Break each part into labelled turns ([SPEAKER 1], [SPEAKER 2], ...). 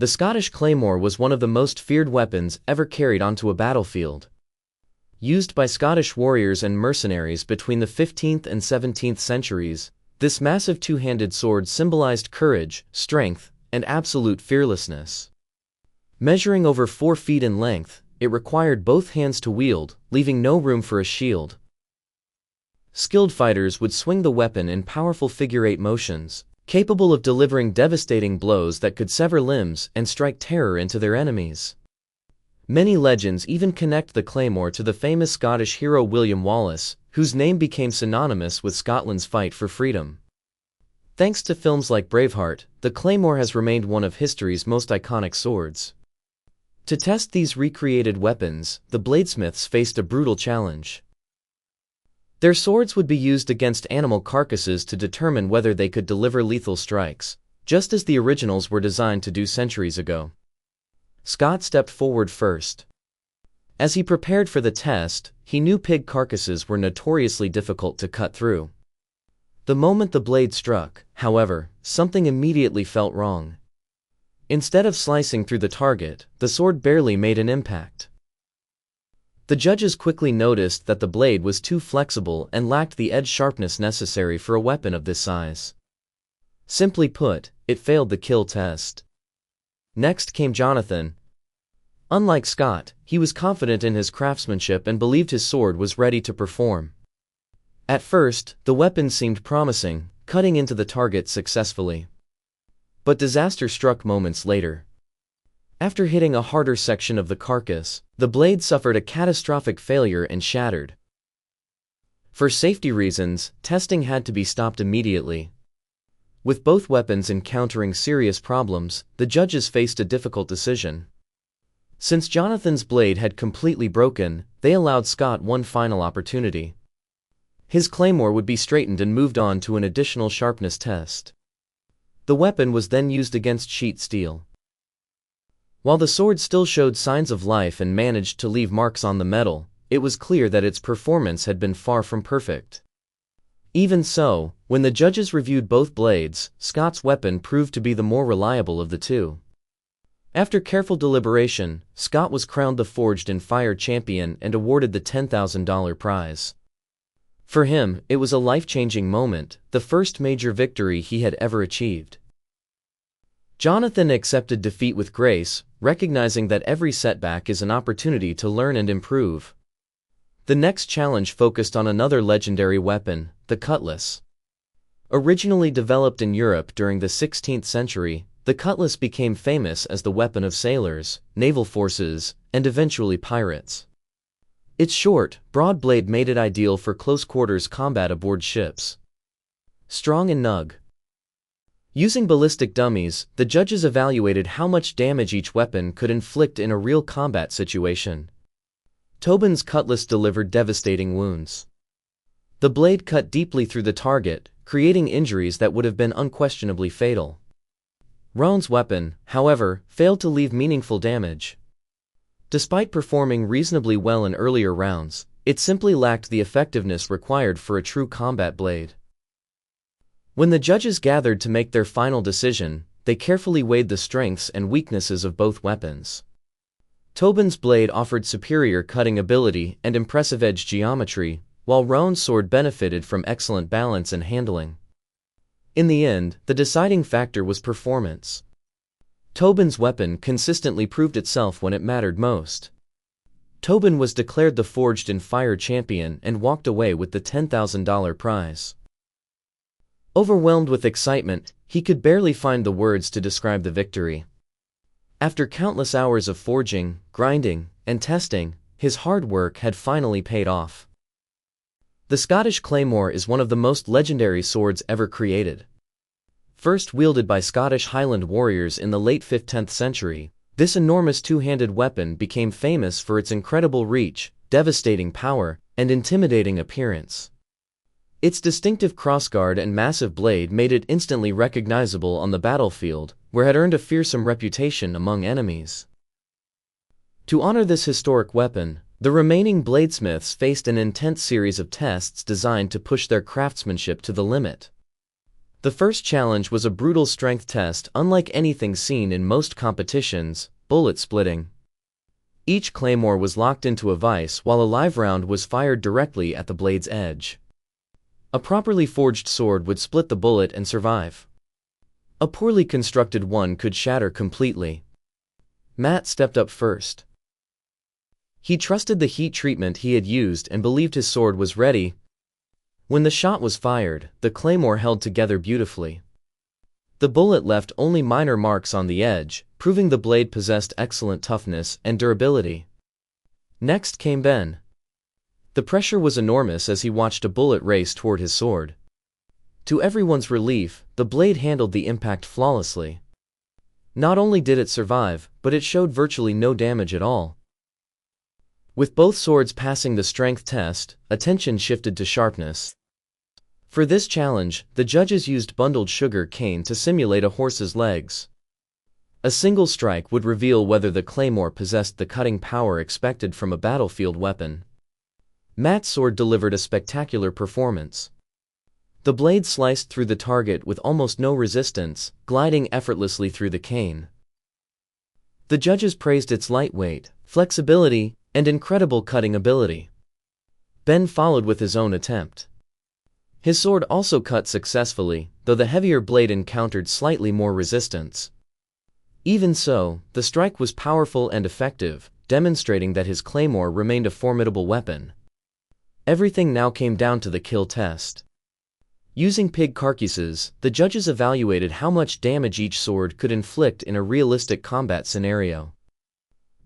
[SPEAKER 1] The Scottish claymore was one of the most feared weapons ever carried onto a battlefield. Used by Scottish warriors and mercenaries between the 15th and 17th centuries, this massive two-handed sword symbolized courage, strength, and absolute fearlessness. Measuring over 4 feet in length, it required both hands to wield, leaving no room for a shield. Skilled fighters would swing the weapon in powerful figure-8 motions, capable of delivering devastating blows that could sever limbs and strike terror into their enemies. Many legends even connect the claymore to the famous Scottish hero William Wallace, whose name became synonymous with Scotland's fight for freedom. Thanks to films like Braveheart, the claymore has remained one of history's most iconic swords. To test these recreated weapons, the bladesmiths faced a brutal challenge. Their swords would be used against animal carcasses to determine whether they could deliver lethal strikes, just as the originals were designed to do centuries ago. Scott stepped forward first. As he prepared for the test, he knew pig carcasses were notoriously difficult to cut through. The moment the blade struck, however, something immediately felt wrong. Instead of slicing through the target, the sword barely made an impact. The judges quickly noticed that the blade was too flexible and lacked the edge sharpness necessary for a weapon of this size. Simply put, it failed the kill test. Next came Jonathan. Unlike Scott, he was confident in his craftsmanship and believed his sword was ready to perform. At first, the weapon seemed promising, cutting into the target successfully. But disaster struck moments later. After hitting a harder section of the carcass, the blade suffered a catastrophic failure and shattered. For safety reasons, testing had to be stopped immediately. With both weapons encountering serious problems, the judges faced a difficult decision. Since Jonathan's blade had completely broken, they allowed Scott one final opportunity. His claymore would be straightened and moved on to an additional sharpness test. The weapon was then used against sheet steel. While the sword still showed signs of life and managed to leave marks on the metal, it was clear that its performance had been far from perfect. Even so, when the judges reviewed both blades, Scott's weapon proved to be the more reliable of the two. After careful deliberation, Scott was crowned the Forged in Fire champion and awarded the $10,000 prize. For him, it was a life-changing moment, the first major victory he had ever achieved. Jonathan accepted defeat with grace, recognizing that every setback is an opportunity to learn and improve. The next challenge focused on another legendary weapon, the cutlass. Originally developed in Europe during the 16th century, the cutlass became famous as the weapon of sailors, naval forces, and eventually pirates. Its short, broad blade made it ideal for close-quarters combat aboard ships. Strong and snug. Using ballistic dummies, the judges evaluated how much damage each weapon could inflict in a real combat situation. Tobin's cutlass delivered devastating wounds. The blade cut deeply through the target, creating injuries that would have been unquestionably fatal. Rowan's weapon, however, failed to leave meaningful damage. Despite performing reasonably well in earlier rounds, it simply lacked the effectiveness required for a true combat blade. When the judges gathered to make their final decision, they carefully weighed the strengths and weaknesses of both weapons. Tobin's blade offered superior cutting ability and impressive edge geometry, while Rowan's sword benefited from excellent balance and handling. In the end, the deciding factor was performance. Tobin's weapon consistently proved itself when it mattered most. Tobin was declared the Forged in Fire champion and walked away with the $10,000 prize. Overwhelmed with excitement, he could barely find the words to describe the victory. After countless hours of forging, grinding, and testing, his hard work had finally paid off. The Scottish claymore is one of the most legendary swords ever created. First wielded by Scottish Highland warriors in the late 15th century, this enormous two-handed weapon became famous for its incredible reach, devastating power, and intimidating appearance. Its distinctive crossguard and massive blade made it instantly recognizable on the battlefield, where it had earned a fearsome reputation among enemies. To honor this historic weapon, the remaining bladesmiths faced an intense series of tests designed to push their craftsmanship to the limit. The first challenge was a brutal strength test unlike anything seen in most competitions, bullet splitting. Each claymore was locked into a vise while a live round was fired directly at the blade's edge. A properly forged sword would split the bullet and survive. A poorly constructed one could shatter completely. Matt stepped up first. He trusted the heat treatment he had used and believed his sword was ready. When the shot was fired, the claymore held together beautifully. The bullet left only minor marks on the edge, proving the blade possessed excellent toughness and durability. Next came Ben. The pressure was enormous as he watched a bullet race toward his sword. To everyone's relief, the blade handled the impact flawlessly. Not only did it survive, but it showed virtually no damage at all. With both swords passing the strength test, attention shifted to sharpness. For this challenge, the judges used bundled sugar cane to simulate a horse's legs. A single strike would reveal whether the claymore possessed the cutting power expected from a battlefield weapon. Matt's sword delivered a spectacular performance. The blade sliced through the target with almost no resistance, gliding effortlessly through the cane. The judges praised its lightweight, flexibility, and incredible cutting ability. Ben followed with his own attempt. His sword also cut successfully, though the heavier blade encountered slightly more resistance. Even so, the strike was powerful and effective, demonstrating that his claymore remained a formidable weapon. Everything now came down to the kill test. Using pig carcasses, the judges evaluated how much damage each sword could inflict in a realistic combat scenario.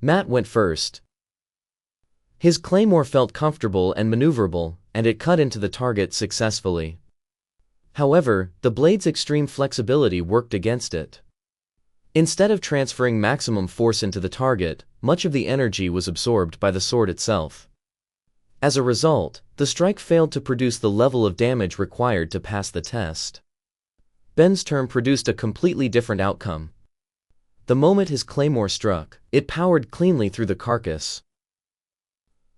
[SPEAKER 1] Matt went first. His claymore felt comfortable and maneuverable, and it cut into the target successfully. However, the blade's extreme flexibility worked against it. Instead of transferring maximum force into the target, much of the energy was absorbed by the sword itself. As a result, the strike failed to produce the level of damage required to pass the test. Ben's turn produced a completely different outcome. The moment his claymore struck, it powered cleanly through the carcass.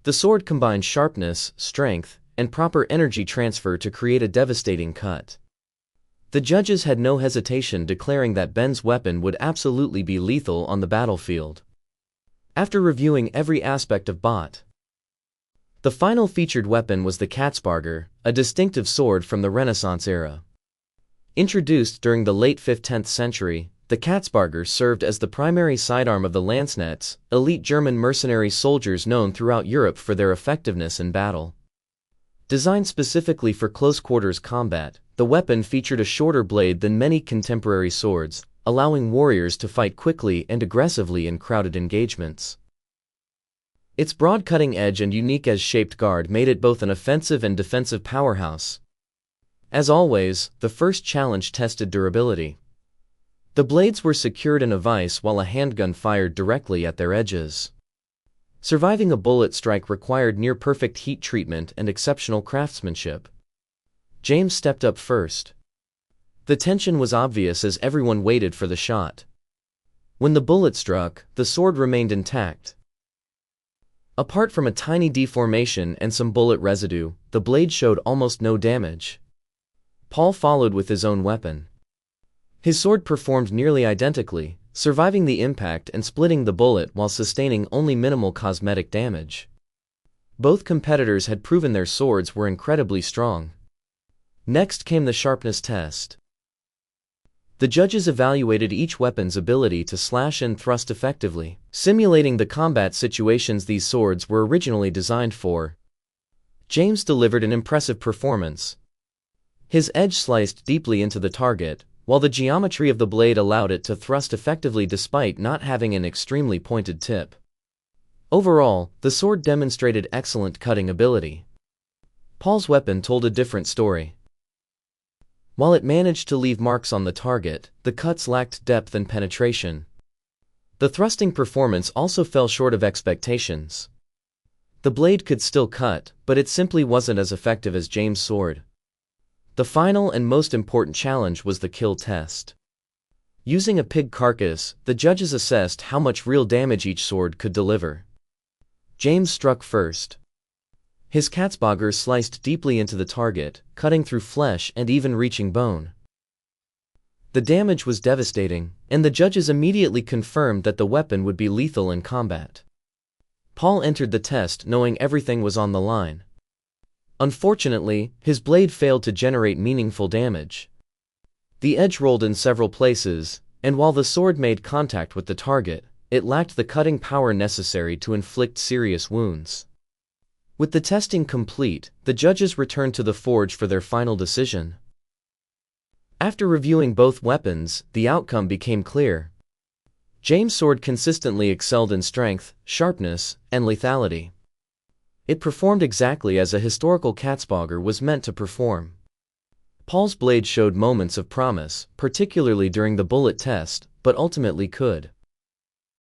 [SPEAKER 1] The sword combined sharpness, strength, and proper energy transfer to create a devastating cut. The judges had no hesitation declaring that Ben's weapon would absolutely be lethal on the battlefield. After reviewing every aspect of BOT, the final featured weapon was the Katzbarger, a distinctive sword from the Renaissance era. Introduced during the late 15th century, the Katzbarger served as the primary sidearm of the Lanzknechts, elite German mercenary soldiers known throughout Europe for their effectiveness in battle. Designed specifically for close-quarters combat, the weapon featured a shorter blade than many contemporary swords, allowing warriors to fight quickly and aggressively in crowded engagements. Its broad cutting edge and unique S-shaped guard made it both an offensive and defensive powerhouse. As always, the first challenge tested durability. The blades were secured in a vise while a handgun fired directly at their edges. Surviving a bullet strike required near-perfect heat treatment and exceptional craftsmanship. James stepped up first. The tension was obvious as everyone waited for the shot. When the bullet struck, the sword remained intact. Apart from a tiny deformation and some bullet residue, the blade showed almost no damage. Paul followed with his own weapon. His sword performed nearly identically, surviving the impact and splitting the bullet while sustaining only minimal cosmetic damage. Both competitors had proven their swords were incredibly strong. Next came the sharpness test. The judges evaluated each weapon's ability to slash and thrust effectively, simulating the combat situations these swords were originally designed for. James delivered an impressive performance. His edge sliced deeply into the target, while the geometry of the blade allowed it to thrust effectively despite not having an extremely pointed tip. Overall, the sword demonstrated excellent cutting ability. Paul's weapon told a different story. While it managed to leave marks on the target, the cuts lacked depth and penetration. The thrusting performance also fell short of expectations. The blade could still cut, but it simply wasn't as effective as James' sword. The final and most important challenge was the kill test. Using a pig carcass, the judges assessed how much real damage each sword could deliver. James struck first. His Katzbarger sliced deeply into the target, cutting through flesh and even reaching bone. The damage was devastating, and the judges immediately confirmed that the weapon would be lethal in combat. Paul entered the test knowing everything was on the line. Unfortunately, his blade failed to generate meaningful damage. The edge rolled in several places, and while the sword made contact with the target, it lacked the cutting power necessary to inflict serious wounds. With the testing complete, the judges returned to the forge for their final decision. After reviewing both weapons, the outcome became clear. James' sword consistently excelled in strength, sharpness, and lethality. It performed exactly as a historical catsbauger was meant to perform. Paul's blade showed moments of promise, particularly during the bullet test, but ultimately could